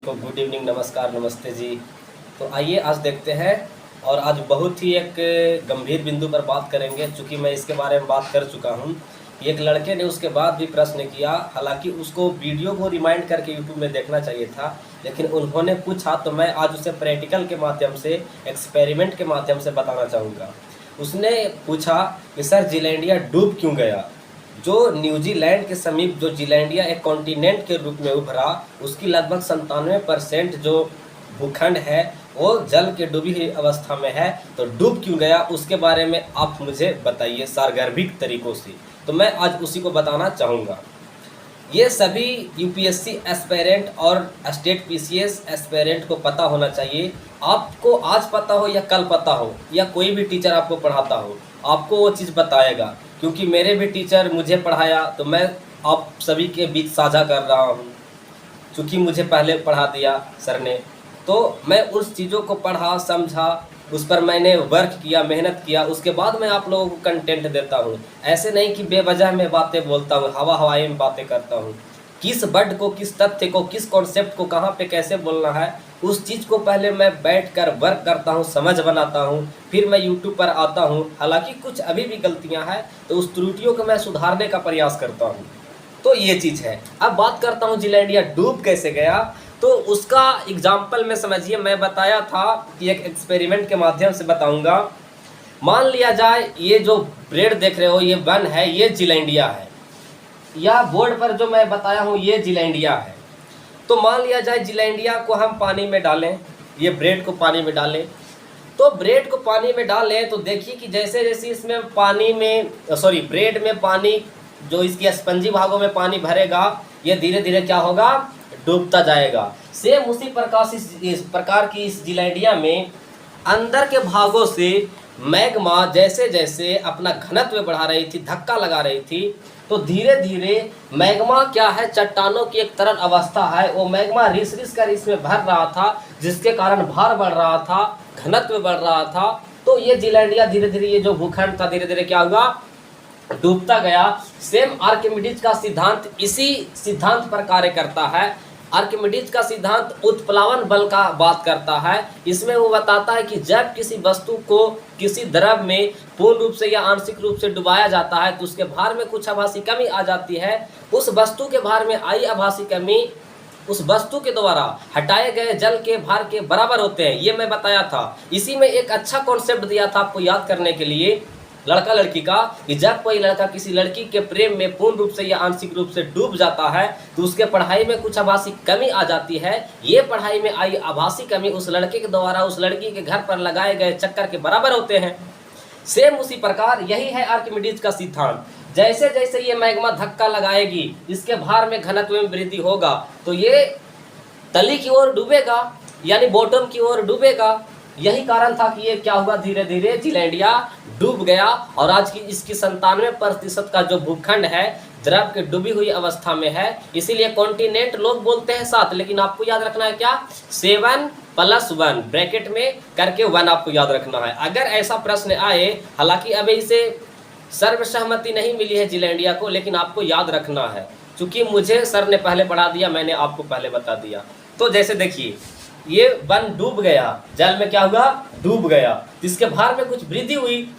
तो good evening, नमस्कार, नमस्ते जी। तो आइए आज देखते हैं और आज बहुत ही एक गंभीर बिंदु पर बात करेंगे। चूँकि मैं इसके बारे में बात कर चुका हूँ। एक लड़के ने उसके बाद भी प्रश्न किया, हालांकि उसको वीडियो को रिमाइंड करके यूट्यूब में देखना चाहिए था, लेकिन उन्होंने पूछा तो मैं आज उसे प्रैक्टिकल के माध्यम से, एक्सपेरिमेंट के माध्यम से बताना चाहूँगा। उसने पूछा कि सर जीलैंडिया डूब क्यों गया। जो न्यूजीलैंड के समीप जो जीलैंडिया एक कॉन्टिनेंट के रूप में उभरा, उसकी लगभग 97% जो भूखंड है वो जल के डूबी हुई अवस्था में है। तो डूब क्यों गया उसके बारे में आप मुझे बताइए सार्वगर्भिक तरीकों से। तो मैं आज उसी को बताना चाहूँगा। ये सभी यूपीएससी एस्पेरेंट और स्टेट पीसीएस एस्पेरेंट को पता होना चाहिए। आपको आज पता हो या कल पता हो या कोई भी टीचर आपको पढ़ाता हो, आपको वो चीज़ बताएगा। क्योंकि मेरे भी टीचर मुझे पढ़ाया तो मैं आप सभी के बीच साझा कर रहा हूँ। क्योंकि मुझे पहले पढ़ा दिया सर ने, तो मैं उस चीज़ों को पढ़ा, समझा, उस पर मैंने वर्क किया, मेहनत किया, उसके बाद मैं आप लोगों को कंटेंट देता हूँ। ऐसे नहीं कि बेवजह में बातें बोलता हूँ, हवा हवाई में बातें करता हूँ। किस वर्ड को, किस तथ्य को, किस कॉन्सेप्ट को कहाँ पे कैसे बोलना है, उस चीज़ को पहले मैं बैठकर वर्क करता हूँ, समझ बनाता हूँ, फिर मैं यूट्यूब पर आता हूँ। हालांकि कुछ अभी भी गलतियाँ हैं तो उस त्रुटियों को मैं सुधारने का प्रयास करता हूँ। तो ये चीज़ है। अब बात करता हूँ जीलैंडिया डूब कैसे गया। तो उसका एग्जाम्पल में समझिए, मैं बताया था कि एक एक्सपेरिमेंट के माध्यम से बताऊंगा। मान लिया जाए ये जो ब्रेड देख रहे हो, ये वन है, ये जीलैंडिया है, या बोर्ड पर जो मैं बताया हूँ ये जीलैंडिया है। तो मान लिया जाए जीलैंडिया को हम पानी में डालें, ये ब्रेड को पानी में डालें। तो ब्रेड को पानी में डालें तो देखिए कि जैसे जैसे इसमें पानी में ब्रेड में पानी, जो इसकी स्पंजी भागों में पानी भरेगा, ये धीरे धीरे क्या होगा, डूबता जाएगा। सेम उसी प्रकार की इस जीलैंडिया में अंदर के भागों से मैग्मा जैसे जैसे अपना घनत्व बढ़ा रही थी, धक्का लगा रही थी, तो धीरे धीरे मैग्मा क्या है, चट्टानों की एक तरल अवस्था है, वो मैग्मा रिस रिस कर इसमें भर रहा था, जिसके कारण भार बढ़ रहा था, घनत्व बढ़ रहा था। तो ये जीलैंडिया धीरे धीरे, ये जो भूखंड था, धीरे धीरे क्या हुआ, डूबता गया। सेम आर्किमिडीज का सिद्धांत इसी सिद्धांत पर कार्य करता है। आर्किमिडीज का सिद्धांत उत्प्लावन बल का बात करता है। इसमें वो बताता है कि जब किसी वस्तु को किसी द्रव में पूर्ण रूप से या आंशिक रूप से डुबाया जाता है तो उसके भार में कुछ आभासी कमी आ जाती है। उस वस्तु के भार में आई आभासी कमी उस वस्तु के द्वारा हटाए गए जल के भार के बराबर होते हैं, ये मैं बताया था। इसी में एक अच्छा कॉन्सेप्ट दिया था आपको याद करने के लिए, लड़का लड़की का, कि जब कोई लड़का किसी लड़की के प्रेम में पूर्ण रूप से या आंशिक रूप से डूब जाता है तो उसके पढ़ाई में कुछ आभासी कमी आ जाती है। ये पढ़ाई में आई आभासी कमी उस लड़के के द्वारा उस लड़की के घर पर लगाए गए चक्कर के बराबर होते हैं। सेम उसी प्रकार यही है आर्किमिडीज का सिद्धांत। जैसे जैसे ये मैग्मा धक्का लगाएगी, इसके भार में घनत्व में वृद्धि होगा, तो ये तली की ओर डूबेगा, यानी बॉटम की ओर डूबेगा। यही कारण था कि ये क्या हुआ, धीरे धीरे जीलैंडिया डूब गया। और आज की इसकी 97% का जो भूखंड है द्रव के डूबी हुई अवस्था में है। इसीलिए कॉन्टिनेंट लोग बोलते हैं 7, लेकिन आपको याद रखना है क्या, 7+1 ब्रैकेट में करके 1 आपको याद रखना है। अगर ऐसा प्रश्न आए, हालांकि अभी इसे सर्वसहमति नहीं मिली है जीलैंडिया को, लेकिन आपको याद रखना है। क्योंकि मुझे सर ने पहले पढ़ा दिया, मैंने आपको पहले बता दिया। तो जैसे देखिए, ये वन डूब गया, जल में क्या हुआ, डूब गया, इसके भार में कुछ वृद्धि हुई,